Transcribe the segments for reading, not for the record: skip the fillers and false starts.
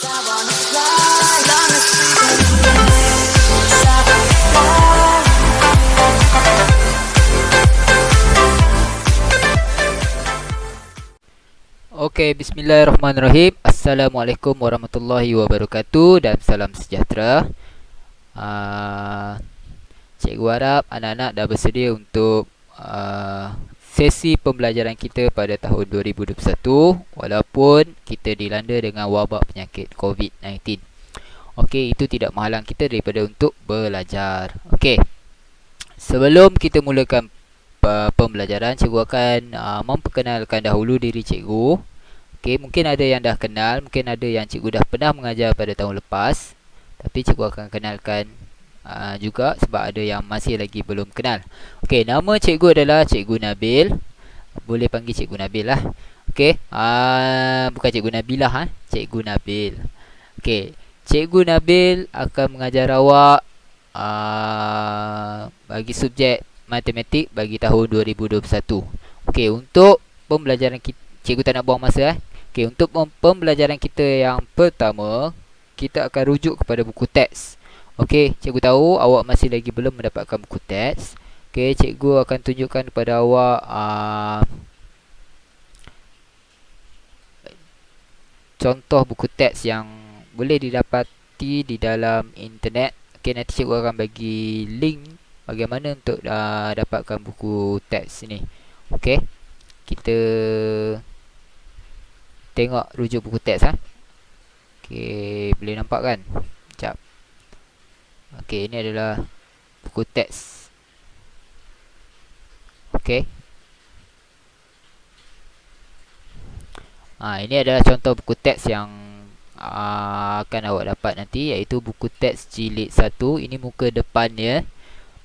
Okey, bismillahirrahmanirrahim. Assalamualaikum warahmatullahi wabarakatuh dan salam sejahtera. Cikgu harap anak-anak dah bersedia untuk sesi pembelajaran kita pada tahun 2021 walaupun kita dilanda dengan wabak penyakit COVID-19. Okey, itu tidak menghalang kita daripada untuk belajar. Okey. Sebelum kita mulakan pembelajaran, cikgu akan memperkenalkan dahulu diri cikgu. Okey, mungkin ada yang dah kenal, mungkin ada yang cikgu dah pernah mengajar pada tahun lepas. Tapi cikgu akan kenalkan juga sebab ada yang masih lagi belum kenal. Okey, nama cikgu adalah Cikgu Nabil. Boleh panggil Cikgu Nabil lah. Okey, bukan Cikgu Nabilah, Cikgu Nabil. Okey, Cikgu Nabil akan mengajar awak bagi subjek matematik bagi tahun 2021. Okey, untuk pembelajaran kita, cikgu tak nak buang masa. Okey, untuk pembelajaran kita yang pertama, kita akan rujuk kepada buku teks. Okey, cikgu tahu awak masih lagi belum mendapatkan buku teks. Okey, cikgu akan tunjukkan kepada awak contoh buku teks yang boleh didapati di dalam internet. Okey, nanti cikgu akan bagi link bagaimana untuk dapatkan buku teks ini. Okey, kita tengok rujuk buku teks. Okey, boleh nampak kan? Sekejap. Okey, ini adalah buku teks. Okey. Ini adalah contoh buku teks yang akan awak dapat nanti, iaitu buku teks jilid 1. Ini muka depannya.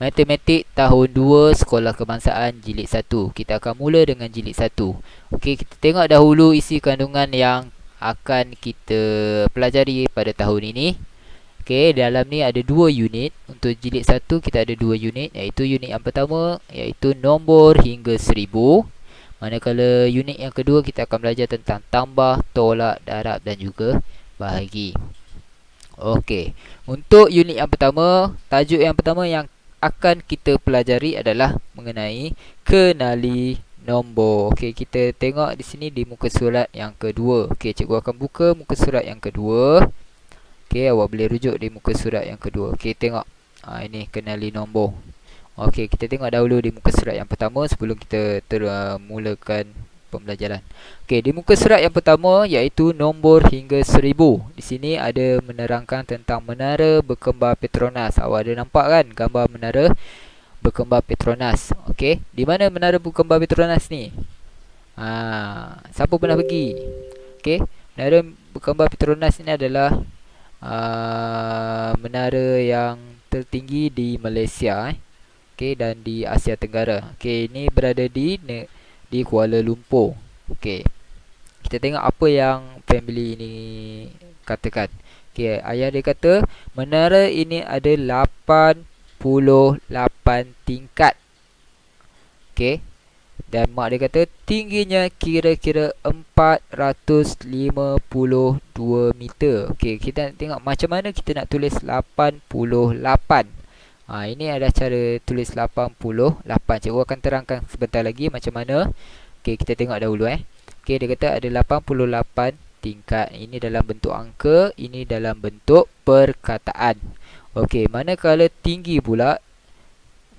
Matematik tahun 2 Sekolah Kebangsaan jilid 1. Kita akan mula dengan jilid 1. Okey, kita tengok dahulu isi kandungan yang akan kita pelajari pada tahun ini. Okey, dalam ni ada 2 unit. Untuk jilid 1 kita ada 2 unit, iaitu unit yang pertama iaitu nombor hingga 1000. Manakala unit yang kedua kita akan belajar tentang tambah, tolak, darab dan juga bahagi. Okey, untuk unit yang pertama, tajuk yang pertama yang akan kita pelajari adalah mengenai kenali nombor. Okey, kita tengok di sini di muka surat yang kedua. Okey, cikgu akan buka muka surat yang kedua. Okey, awak boleh rujuk di muka surat yang kedua. Okey, tengok. Ini kenali nombor. Okey, kita tengok dahulu di muka surat yang pertama sebelum kita mulakan pembelajaran. Okey, di muka surat yang pertama iaitu nombor hingga 1000. Di sini ada menerangkan tentang menara berkembar Petronas. Awak ada nampak kan gambar menara berkembar Petronas? Okey, di mana menara berkembar Petronas ni? Siapa pernah pergi? Okey, menara berkembar Petronas ni adalah menara yang tertinggi di Malaysia, okey, dan di Asia Tenggara. Okey, ini berada di Kuala Lumpur. Okey, kita tengok apa yang family ini katakan. Okey, ayah dia kata menara ini ada 88 tingkat. Okey, dan mak dia kata tingginya kira-kira 452 meter. Okey, kita nak tengok macam mana kita nak tulis 88. Ini adalah cara tulis 88. Cikgu akan terangkan sebentar lagi macam mana. Okey, kita tengok dahulu. Okey, dia kata ada 88 tingkat. Ini dalam bentuk angka, ini dalam bentuk perkataan. Okey, manakala tinggi pula,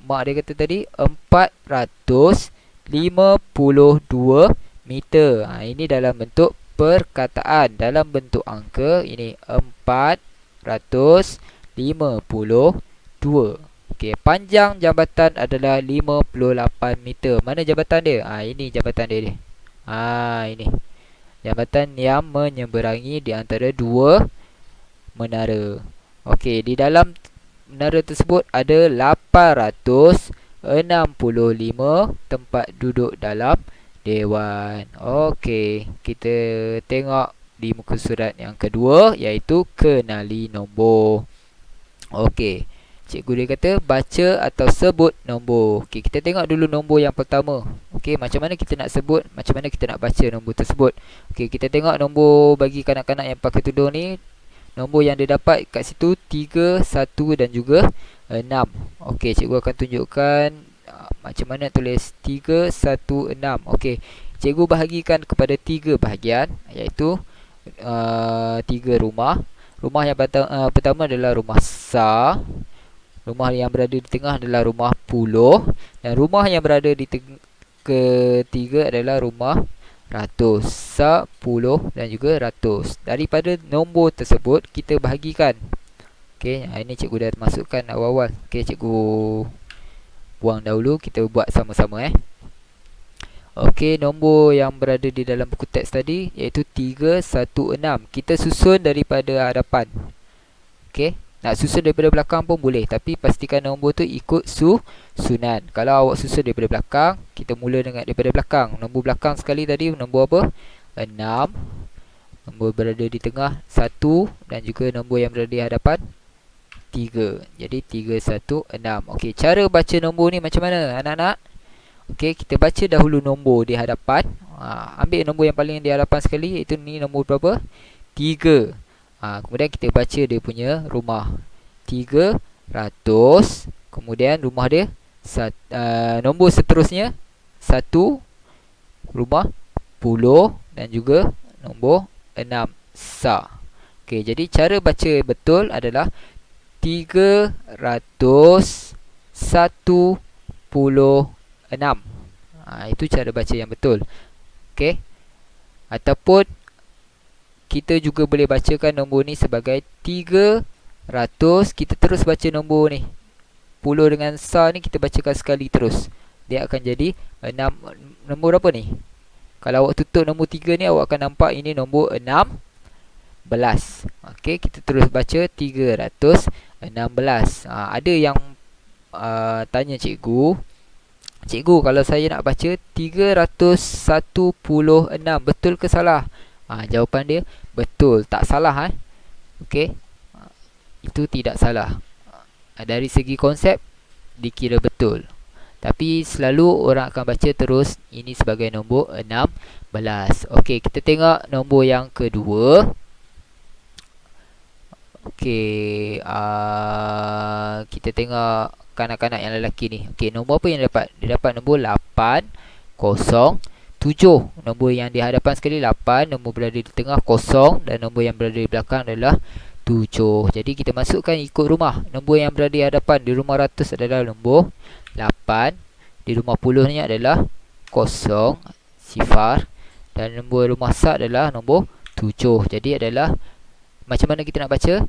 mak dia kata tadi 452 meter. Ini dalam bentuk perkataan. Dalam bentuk angka, ini 452. Okey, panjang jambatan adalah 58 meter. Mana jambatan dia? Ini jambatan dia. Ini jambatan yang menyeberangi di antara dua menara. Okey, di dalam menara tersebut ada 865 tempat duduk dalam dewan. Okey, kita tengok di muka surat yang kedua iaitu kenali nombor. Okey, Cikgu dia kata baca atau sebut nombor. Okey, kita tengok dulu nombor yang pertama. Okey, macam mana kita nak sebut, macam mana kita nak baca nombor tersebut. Okey, kita tengok nombor bagi kanak-kanak yang pakai tudung ni. Nombor yang dia dapat kat situ 3, 1 dan juga 6. Okey, cikgu akan tunjukkan macam mana tulis 3, 1, 6. Okey, cikgu bahagikan kepada 3 bahagian, iaitu 3 rumah. Rumah yang pertama adalah rumah Sa. Rumah yang berada di tengah adalah rumah Puluh. Dan rumah yang berada di ketiga adalah rumah Ratus. Sa, Puluh dan juga Ratus. Daripada nombor tersebut, kita bahagikan. Okey, ini cikgu dah masukkan awal-awal. Okey, cikgu buang dahulu. Kita buat sama-sama. Okey, nombor yang berada di dalam buku teks tadi iaitu 3, 1, 6. Kita susun daripada hadapan. Okey, nak susun daripada belakang pun boleh, tapi pastikan nombor tu ikut susunan. Kalau awak susun daripada belakang, kita mula dengan daripada belakang. Nombor belakang sekali tadi nombor apa? 6. Nombor berada di tengah 1 dan juga nombor yang berada di hadapan 3. Jadi 3, 1, 6. Okey, cara baca nombor ni macam mana anak-anak? Okey, kita baca dahulu nombor di hadapan. Ambil nombor yang paling di hadapan sekali, iaitu ni nombor berapa? 3. Kemudian kita baca dia punya rumah 300. Kemudian rumah dia nombor seterusnya 1, rumah Puluh dan juga nombor 6, Sa. Okey, jadi cara baca betul adalah 316. Itu cara baca yang betul. Okey, ataupun kita juga boleh bacakan nombor ni sebagai 300. Kita terus baca nombor ni, Puluh dengan Sa ni kita bacakan sekali terus. Dia akan jadi 6. Nombor apa ni? Kalau awak tutup nombor 3 ni, awak akan nampak ini nombor 16. Okey, kita terus baca 316. Ada yang tanya cikgu, kalau saya nak baca 316, betul ke salah? Jawapan dia betul, tak salah. Okey, itu tidak salah. Dari segi konsep dikira betul. Tapi selalu orang akan baca terus ini sebagai nombor 16. Okey, kita tengok nombor yang kedua. Okey, kita tengok kanak-kanak yang lelaki ni. Okey, nombor apa yang dia dapat? Dia dapat nombor 807. Nombor yang di hadapan sekali 8, nombor berada di tengah 0 dan nombor yang berada di belakang adalah 7. Jadi kita masukkan ikut rumah. Nombor yang berada di hadapan di rumah Ratus adalah nombor 8. Di rumah Puluh ni adalah 0, sifar. Dan nombor rumah Sa adalah nombor 7. Jadi adalah macam mana kita nak baca?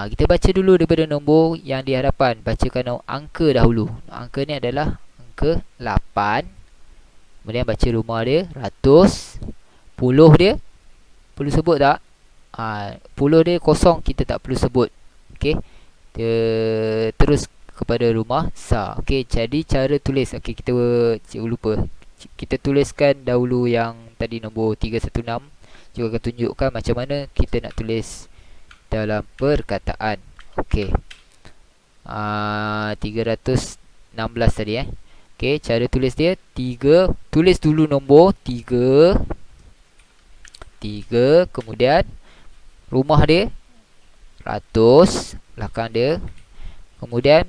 Kita baca dulu daripada nombor yang di hadapan. Bacakan angka dahulu. Angka ni adalah angka 8. Kemudian baca rumah dia Ratus. Puluh dia perlu sebut tak? Puluh dia 0, kita tak perlu sebut. Okey, terus kepada rumah Sa. Okey, jadi cara tulis. Okey, cikgu lupa. Kita tuliskan dahulu yang tadi nombor 316. Cikgu akan tunjukkan macam mana kita nak tulis dalam perkataan. Okey, 316 tadi. Okey, cara tulis dia 3. Tulis dulu nombor 3. Kemudian rumah dia Ratus, belakang dia. Kemudian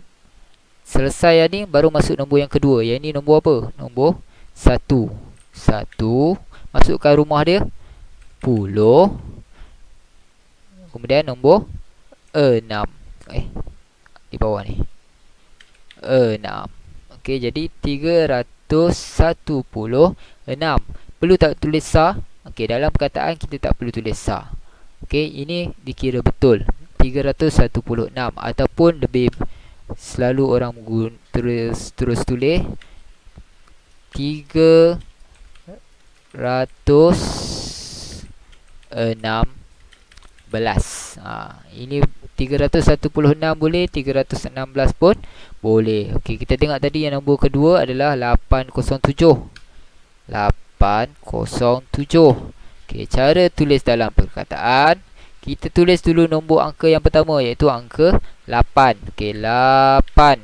selesai yang ni baru masuk nombor yang kedua. Yang ni nombor apa? Nombor 1. Masukkan rumah dia Puluh. Kemudian nombor 6. Di bawah ni 6. Okey, jadi 316. Perlu tak tulis Sa? Okey, dalam perkataan kita tak perlu tulis Sa. Okey, ini dikira betul 316. Ataupun lebih selalu orang terus tulis 316. Ini 316 boleh, 316 pun boleh. Okey, kita tengok tadi yang nombor kedua adalah 807. Okey, cara tulis dalam perkataan Kita tulis dulu nombor angka yang pertama, iaitu angka 8. Okey, 8.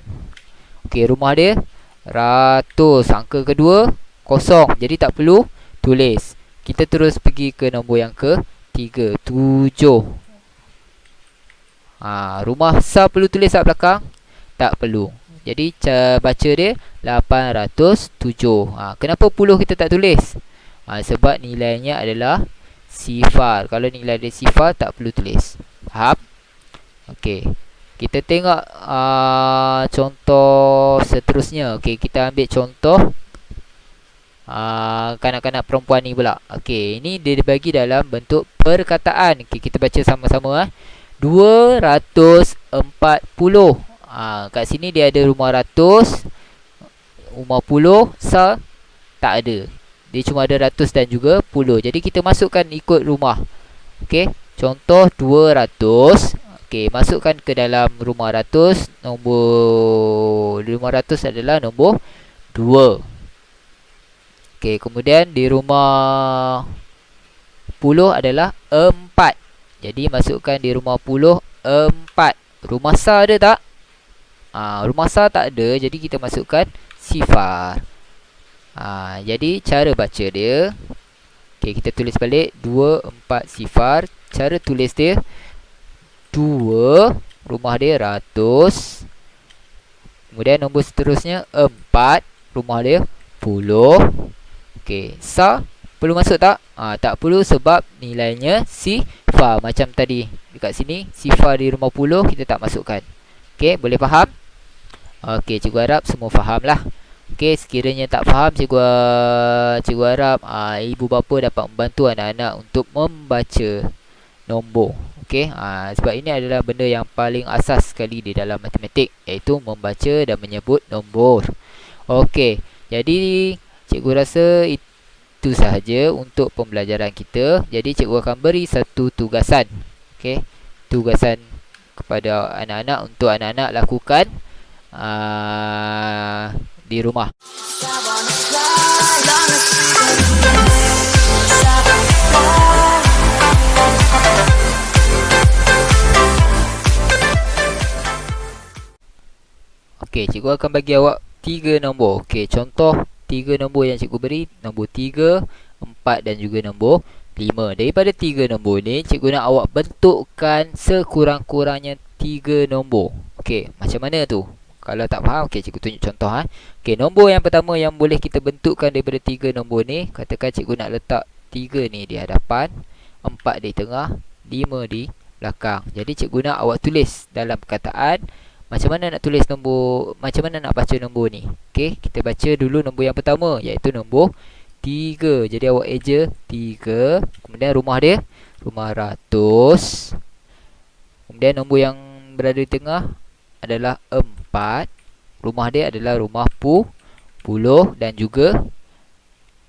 Okey, rumah dia 100. Angka kedua kosong, jadi tak perlu tulis. Kita terus pergi ke nombor yang ketiga, 7. Rumah sah perlu tulis kat belakang? Tak perlu. Jadi baca dia 807. Kenapa puluh kita tak tulis? Sebab nilainya adalah sifar. Kalau nilai dia sifar, tak perlu tulis. Faham? Okey. Kita tengok contoh seterusnya. Okey, kita ambil contoh kanak-kanak perempuan ni pula. Okey, ini dia dibagi dalam bentuk perkataan. Okey, kita baca sama-sama. 240. Kat sini dia ada rumah ratus, rumah puluh, sah tak ada. Dia cuma ada ratus dan juga puluh. Jadi kita masukkan ikut rumah. Okey, contoh 200. Okey, masukkan ke dalam rumah ratus. Nombor rumah ratus adalah nombor 2. Okey, kemudian di rumah puluh adalah 4. Jadi masukkan di rumah puluh 4. Rumah sah ada tak? Rumah sah tak ada, jadi kita masukkan sifar. Jadi cara baca dia, okey, kita tulis balik 2, 4 sifar. Cara tulis dia 2, rumah dia 100. Kemudian nombor seterusnya 4, rumah dia 10. Okey, sah perlu masuk tak? Tak perlu sebab nilainya sifar. Macam tadi dekat sini, sifar di rumah 10 kita tak masukkan. Okey, boleh faham? Okey, cikgu harap semua faham lah. Okey, sekiranya tak faham, cikgu harap ibu bapa dapat membantu anak-anak untuk membaca nombor. Okey, sebab ini adalah benda yang paling asas sekali di dalam matematik, iaitu membaca dan menyebut nombor. Okey, jadi cikgu rasa itu sahaja untuk pembelajaran kita. Jadi cikgu akan beri satu tugasan. Okey, tugasan kepada anak-anak untuk anak-anak lakukan di rumah. Okey, cikgu akan bagi awak 3 nombor. Okey, contoh 3 nombor yang cikgu beri, nombor 3, 4 dan juga nombor 5. Daripada 3 nombor ni, cikgu nak awak bentukkan sekurang-kurangnya 3 nombor. Okey, macam mana tu? Kalau tak faham, okey, cikgu tunjuk contoh. Okey, nombor yang pertama yang boleh kita bentukkan daripada 3 nombor ni, katakan cikgu nak letak 3 ni di hadapan, 4 di tengah, 5 di belakang. Jadi cikgu nak awak tulis dalam perkataan macam mana nak tulis nombor, macam mana nak baca nombor ni. Okey, kita baca dulu nombor yang pertama, iaitu nombor 3. Jadi awak eja 3. Kemudian rumah dia, rumah ratus. Kemudian nombor yang berada di tengah adalah 4. Rumah dia adalah rumah puluh. Dan juga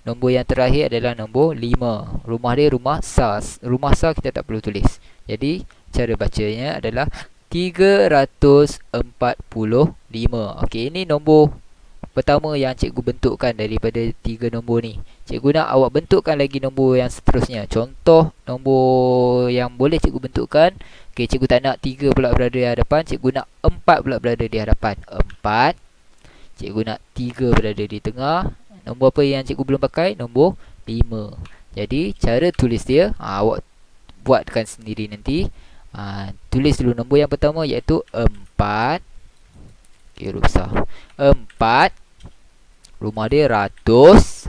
nombor yang terakhir adalah nombor 5. Rumah dia rumah sah. Rumah sah kita tak perlu tulis. Jadi cara bacanya adalah 345. Okey, ini nombor pertama yang cikgu bentukkan daripada 3 nombor ni. Cikgu nak awak bentukkan lagi nombor yang seterusnya. Contoh nombor yang boleh cikgu bentukkan. Okey, cikgu tak nak 3 pula berada di hadapan, cikgu nak 4 pula berada di hadapan. 4. Cikgu nak 3 berada di tengah. Nombor apa yang cikgu belum pakai? Nombor 5. Jadi cara tulis dia awak buatkan sendiri nanti. Tulis dulu nombor yang pertama, iaitu 4. Okay, huruf besar 4. Rumah dia ratus.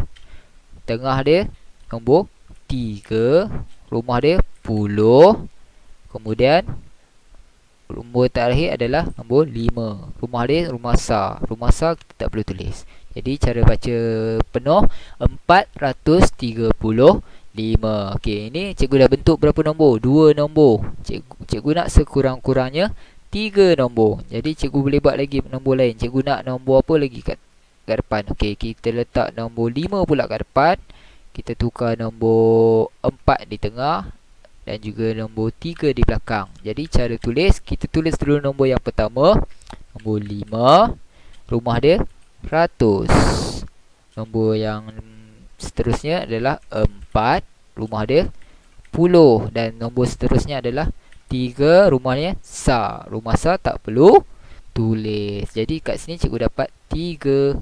Tengah dia nombor 3. Rumah dia puluh. Kemudian nombor terakhir adalah nombor 5. Rumah dia rumah sah. Rumah sah kita tak perlu tulis. Jadi cara baca penuh 435. Okey, ini cikgu dah bentuk berapa nombor? 2 nombor. Cikgu nak sekurang-kurangnya 3 nombor. Jadi cikgu boleh buat lagi nombor lain. Cikgu nak nombor apa lagi kat depan? Okey, kita letak nombor 5 pula kat depan. Kita tukar nombor 4 di tengah dan juga nombor 3 di belakang. Jadi cara tulis, kita tulis dulu nombor yang pertama, nombor 5. Rumah dia 100. Nombor yang seterusnya adalah 4. Rumah dia dan nombor seterusnya adalah 3, rumahnya Sa. Rumah Sa tak perlu tulis. Jadi kat sini cikgu dapat 3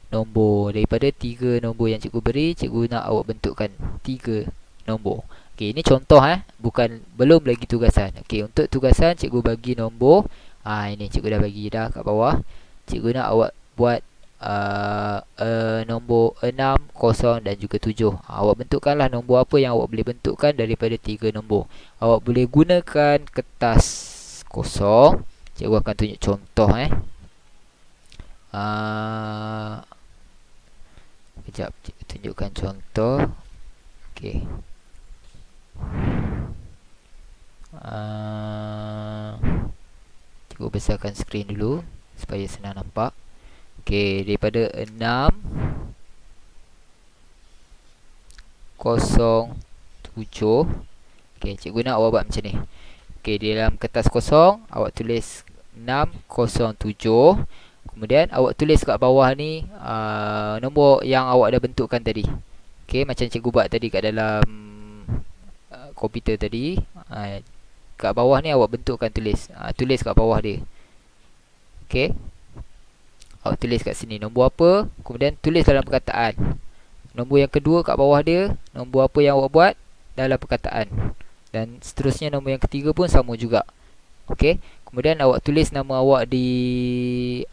nombor. Daripada 3 nombor yang cikgu beri, cikgu nak awak bentukkan 3 nombor. Okey, ini contoh belum lagi tugasan. Okey, untuk tugasan cikgu bagi nombor. Ini cikgu dah bagi dah kat bawah. Cikgu nak awak buat nombor 6, 0 dan juga 7. Awak bentukkanlah nombor apa yang awak boleh bentukkan daripada 3 nombor. Awak boleh gunakan kertas kosong. Cikgu akan tunjuk contoh Kejap, cikgu tunjukkan contoh. Okey. Cikgu besarkan skrin dulu supaya senang nampak. Okey, daripada 6, 0, 7. Okey, cikgu nak awak buat macam ni. Okey, di dalam kertas kosong awak tulis 6, 0, 7. Kemudian awak tulis kat bawah ni nombor yang awak dah bentukkan tadi. Okey, macam cikgu buat tadi kat dalam komputer tadi. Kat bawah ni awak bentukkan tulis. Tulis kat bawah dia. Okey. Awak tulis kat sini nombor apa, kemudian tulis dalam perkataan. Nombor yang kedua kat bawah dia, nombor apa yang awak buat dalam perkataan. Dan seterusnya nombor yang ketiga pun sama juga. Okey. Kemudian awak tulis nama awak di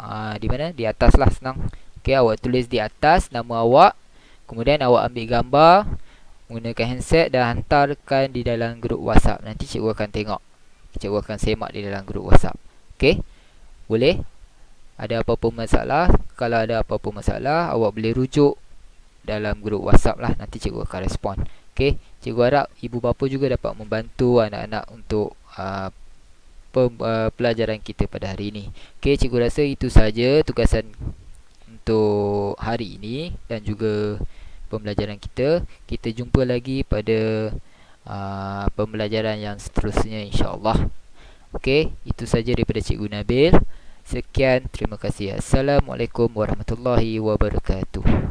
mana? Di atas lah, senang. Okey, awak tulis di atas nama awak. Kemudian awak ambil gambar menggunakan handset dan hantarkan di dalam grup WhatsApp. Nanti cikgu akan tengok. Cikgu akan semak di dalam grup WhatsApp. Okey. Boleh? Ada apa-apa masalah? Kalau ada apa-apa masalah, awak boleh rujuk dalam grup WhatsApp lah. Nanti cikgu akan respon. Okey. Cikgu harap ibu bapa juga dapat membantu anak-anak untuk pelajaran kita pada hari ini. Okey, cikgu rasa itu saja tugasan untuk hari ini dan juga pembelajaran kita. Kita jumpa lagi pada pembelajaran yang seterusnya, insya-Allah. Okey, itu saja daripada Cikgu Nabil. Sekian, terima kasih. Assalamualaikum warahmatullahi wabarakatuh.